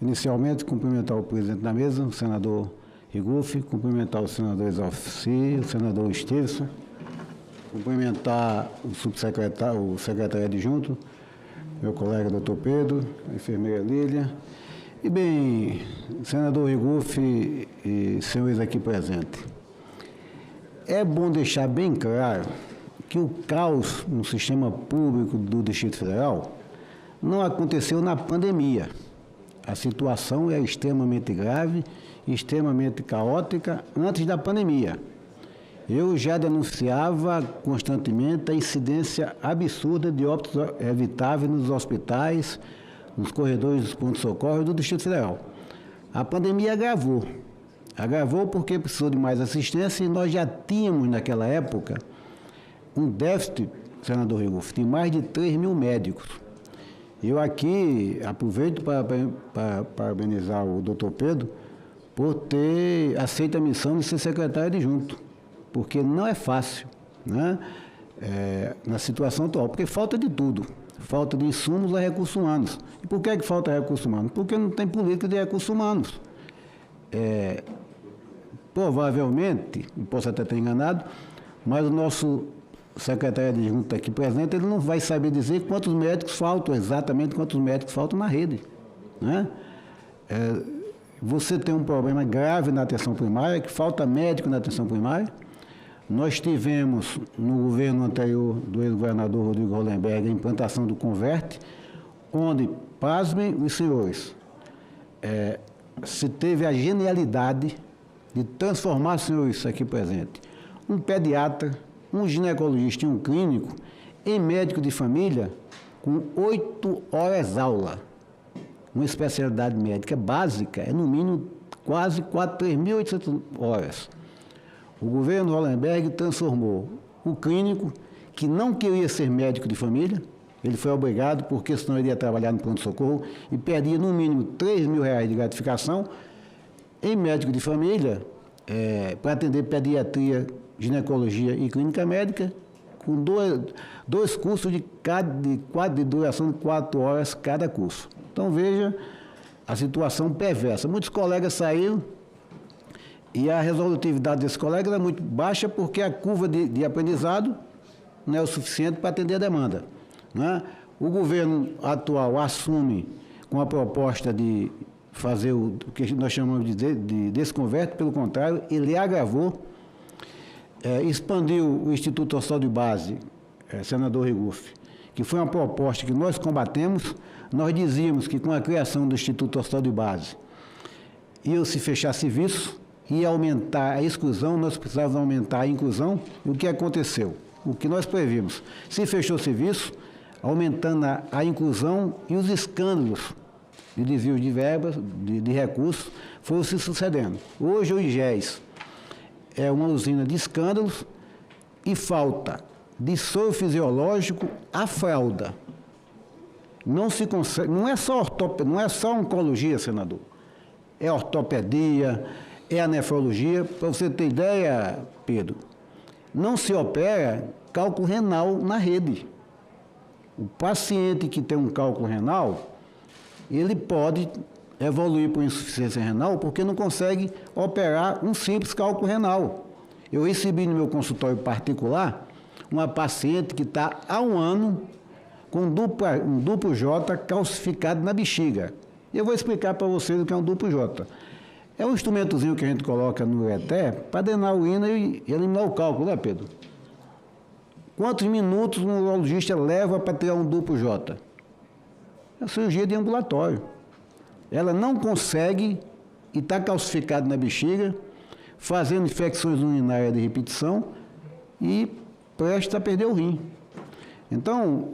Inicialmente, cumprimentar o presidente da mesa, o senador Rigufe, cumprimentar o senador Exalci, o senador Estevam, cumprimentar o subsecretário, o secretário adjunto, meu colega doutor Pedro, a enfermeira Lília, e bem, senador Rigufe e senhores aqui presentes. É bom deixar bem claro que o caos no sistema público do Distrito Federal não aconteceu na pandemia. A situação é extremamente grave, extremamente caótica antes da pandemia. Eu já denunciava constantemente a incidência absurda de óbitos evitáveis nos hospitais, nos corredores dos pontos-socorro do Distrito Federal. A pandemia agravou porque precisou de mais assistência e nós já tínhamos naquela época um déficit, senador Rigufe, de mais de 3 mil médicos. Eu aqui aproveito para parabenizar o doutor Pedro por ter aceito a missão de ser secretário adjunto, porque não é fácil, né? Na situação atual, porque falta de tudo, falta de insumos a recursos humanos. E por que falta recursos humanos? Porque não tem política de recursos humanos. Provavelmente, posso até ter enganado, mas o nosso secretário adjunto aqui presente, ele não vai saber dizer quantos médicos faltam, exatamente quantos médicos faltam na rede, né? Você tem um problema grave na atenção primária, que falta médico na atenção primária. Nós tivemos, no governo anterior do ex-governador Rodrigo Hollenberg, a implantação do Converte, onde, pasmem os senhores, se teve a genialidade de transformar, senhores aqui presentes, um pediatra, um ginecologista e um clínico em médico de família com 8 horas aula. Uma especialidade médica básica é, no mínimo, quase 3.800 horas. O governo Hollenberg transformou o clínico, que não queria ser médico de família, ele foi obrigado, porque senão ele ia trabalhar no pronto-socorro e perdia, no mínimo, R$3.000 de gratificação, em médico de família, para atender pediatria, ginecologia e clínica médica, com dois cursos de duração de 4 horas cada curso. Então, veja a situação perversa. Muitos colegas saíram e a resolutividade desses colegas é muito baixa porque a curva de aprendizado não é o suficiente para atender a demanda, né? O governo atual assume com a proposta de fazer o que nós chamamos de desconverte, pelo contrário, ele agravou, expandiu o Instituto Social de Base, senador Rigufe, que foi uma proposta que nós combatemos. Nós dizíamos que com a criação do Instituto Social de Base ia se fechar serviço, ia aumentar a exclusão, nós precisávamos aumentar a inclusão. E o que aconteceu? O que nós previmos? Se fechou o serviço, aumentando a inclusão, e os escândalos de desvio de verbas, de recursos, foram se sucedendo. Hoje o IGES é uma usina de escândalos e falta de soro fisiológico à fralda. Não se consegue, não é só oncologia, senador. É ortopedia, é a nefrologia. Para você ter ideia, Pedro, não se opera cálculo renal na rede. O paciente que tem um cálculo renal, ele pode evoluir por insuficiência renal porque não consegue operar um simples cálculo renal. Eu recebi no meu consultório particular uma paciente que está há 1 ano com um duplo J calcificado na bexiga. E eu vou explicar para vocês o que é um duplo J. É um instrumentozinho que a gente coloca no ureter para drenar a urina e eliminar o cálculo, né, Pedro? Quantos minutos um urologista leva para tirar um duplo J? É a cirurgia de ambulatório. Ela não consegue e está calcificado na bexiga, fazendo infecções urinárias de repetição e presta a perder o rim. Então,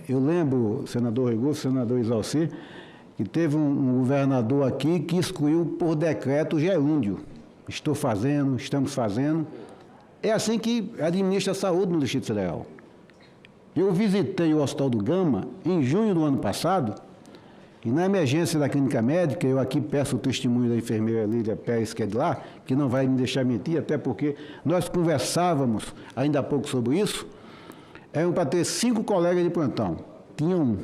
eu lembro, senador Rigufe, senador Exalci, que teve um governador aqui que excluiu por decreto o gerúndio. Estamos fazendo. É assim que administra a saúde no Distrito Federal. Eu visitei o Hospital do Gama em junho do ano passado, e na emergência da clínica médica, eu aqui peço o testemunho da enfermeira Lília Pérez, que é de lá, que não vai me deixar mentir, até porque nós conversávamos ainda há pouco sobre isso. Eram para ter 5 colegas de plantão, tinha 1.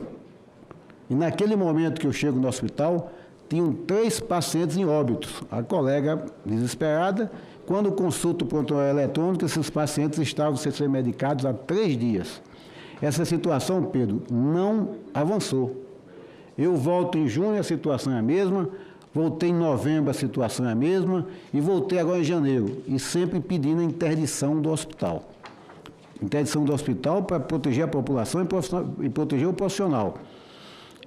E naquele momento que eu chego no hospital, tinham 3 pacientes em óbitos. A colega, desesperada, quando consulta o prontuário eletrônico, esses pacientes estavam sem ser medicados há 3 dias. Essa situação, Pedro, não avançou. Eu volto em junho, a situação é a mesma, voltei em novembro, a situação é a mesma, e voltei agora em janeiro, e sempre pedindo a interdição do hospital. Interdição do hospital para proteger a população e proteger o profissional.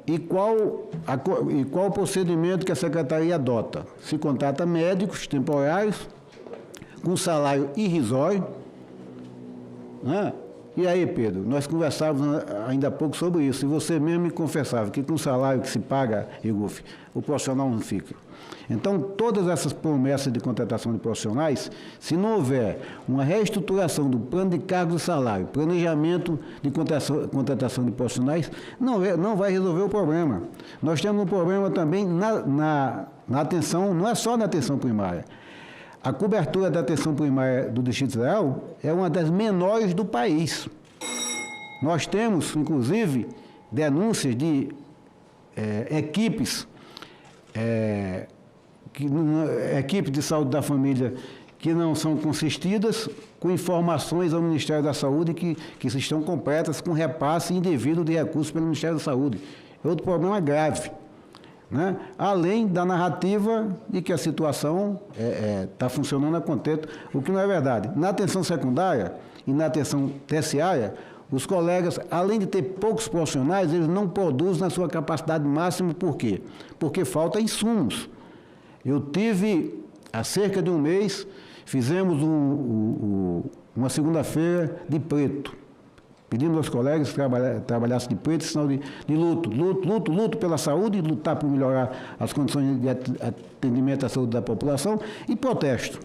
E qual o procedimento que a Secretaria adota? Se contrata médicos temporários, com salário irrisório, né? E aí, Pedro, nós conversávamos ainda há pouco sobre isso, e você mesmo me confessava que com o salário que se paga, Iguf, o profissional não fica. Então, todas essas promessas de contratação de profissionais, se não houver uma reestruturação do plano de cargos e salário, planejamento de contratação de profissionais, não vai resolver o problema. Nós temos um problema também na atenção, não é só na atenção primária. A cobertura da atenção primária do Distrito Federal é uma das menores do país. Nós temos, inclusive, denúncias de equipes de saúde da família que não são consistidas, com informações ao Ministério da Saúde que estão completas com repasse indevido de recursos pelo Ministério da Saúde. É outro problema grave. Né? Além da narrativa de que a situação está funcionando a contento, o que não é verdade. Na atenção secundária e na atenção terciária, os colegas, além de ter poucos profissionais, eles não produzem na sua capacidade máxima. Por quê? Porque falta insumos. Eu tive, há cerca de um mês, fizemos uma segunda-feira de preto. Pedimos aos colegas que trabalhassem de preto, sinal de luto pela saúde, lutar por melhorar as condições de atendimento à saúde da população, e protesto.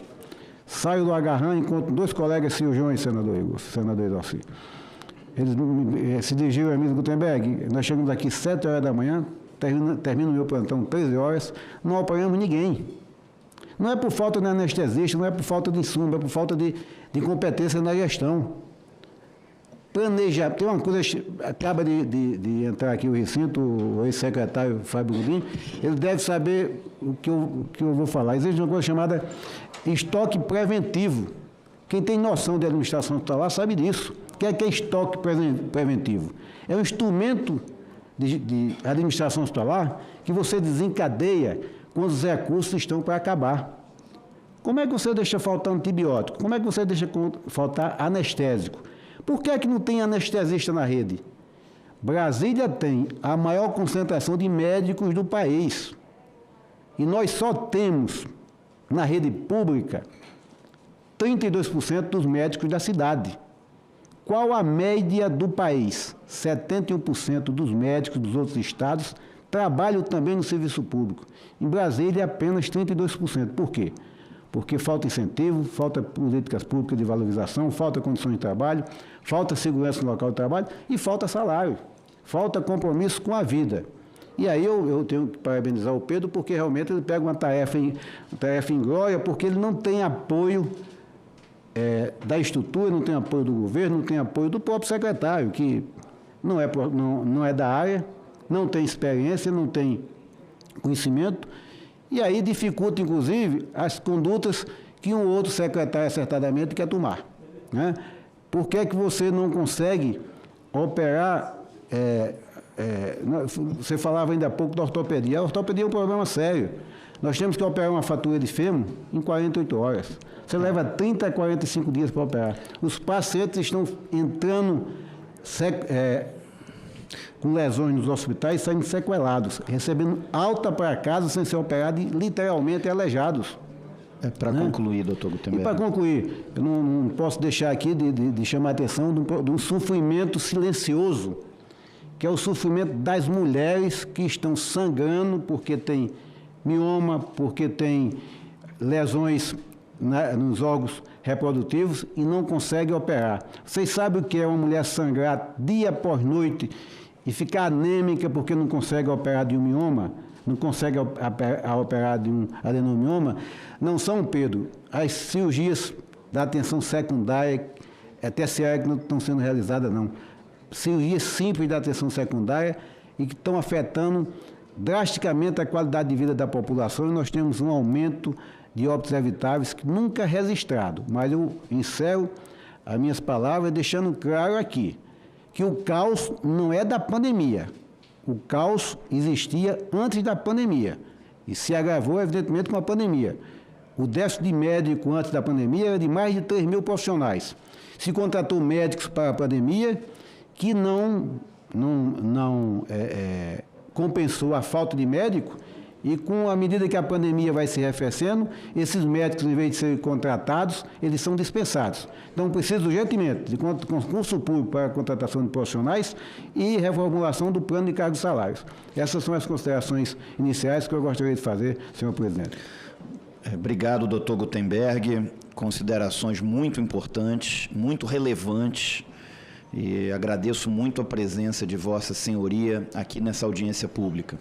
Saio do Agarrão, encontro 2 colegas cirurgiões, senador Edalci. Eles se dirigiram a mim, Gutenberg, nós chegamos aqui às 7 horas da manhã, termina o meu plantão 13 horas, não operamos ninguém. Não é por falta de anestesista, não é por falta de insumo, é por falta de competência na gestão. Planejar, tem uma coisa, acaba de entrar aqui o recinto, o ex-secretário Fábio Godinho, ele deve saber o que eu vou falar. Existe uma coisa chamada estoque preventivo. Quem tem noção de administração hospitalar sabe disso. O que é estoque preventivo? É um instrumento de administração hospitalar que você desencadeia quando os recursos estão para acabar. Como é que você deixa faltar antibiótico? Como é que você deixa faltar anestésico? Por que é que não tem anestesista na rede? Brasília tem a maior concentração de médicos do país. E nós só temos, na rede pública, 32% dos médicos da cidade. Qual a média do país? 71% dos médicos dos outros estados trabalham também no serviço público. Em Brasília, apenas 32%. Por quê? Porque falta incentivo, falta políticas públicas de valorização, falta condições de trabalho, falta segurança no local de trabalho e falta salário, falta compromisso com a vida. E aí eu tenho que parabenizar o Pedro, porque realmente ele pega uma tarefa em glória, porque ele não tem apoio da estrutura, não tem apoio do governo, não tem apoio do próprio secretário, que não é da área, não tem experiência, não tem conhecimento, e aí dificulta, inclusive, as condutas que um outro secretário acertadamente quer tomar. Né? Por que é que você não consegue operar... você falava ainda há pouco da ortopedia. A ortopedia é um problema sério. Nós temos que operar uma fratura de fêmur em 48 horas. Você leva 30 a 45 dias para operar. Os pacientes estão entrando com lesões nos hospitais, saindo sequelados, recebendo alta para casa sem ser operados e literalmente aleijados. Para concluir, doutor Gutenberg. E para concluir, eu não posso deixar aqui de chamar a atenção de um sofrimento silencioso, que é o sofrimento das mulheres que estão sangrando porque tem mioma, porque tem lesões nos órgãos reprodutivos e não conseguem operar. Vocês sabem o que é uma mulher sangrar dia após noite e ficar anêmica porque não consegue operar de um mioma? Não consegue operar de um adenomioma? Não são, Pedro, as cirurgias da atenção secundária, terciária, que não estão sendo realizadas, não. Cirurgias simples da atenção secundária e que estão afetando drasticamente a qualidade de vida da população e nós temos um aumento de óbitos evitáveis que nunca registrado. Mas eu encerro as minhas palavras deixando claro aqui que o caos não é da pandemia. O caos existia antes da pandemia e se agravou, evidentemente, com a pandemia. O déficit de médico antes da pandemia era de mais de 3 mil profissionais. Se contratou médicos para a pandemia que não compensou a falta de médico e, com a medida que a pandemia vai se arrefecendo, esses médicos, em vez de serem contratados, eles são dispensados. Então, precisa urgentemente de concurso público para a contratação de profissionais e reformulação do plano de cargos e salários. Essas são as considerações iniciais que eu gostaria de fazer, senhor presidente. Obrigado, doutor Guttenberg. Considerações muito importantes, muito relevantes, e agradeço muito a presença de Vossa Senhoria aqui nessa audiência pública.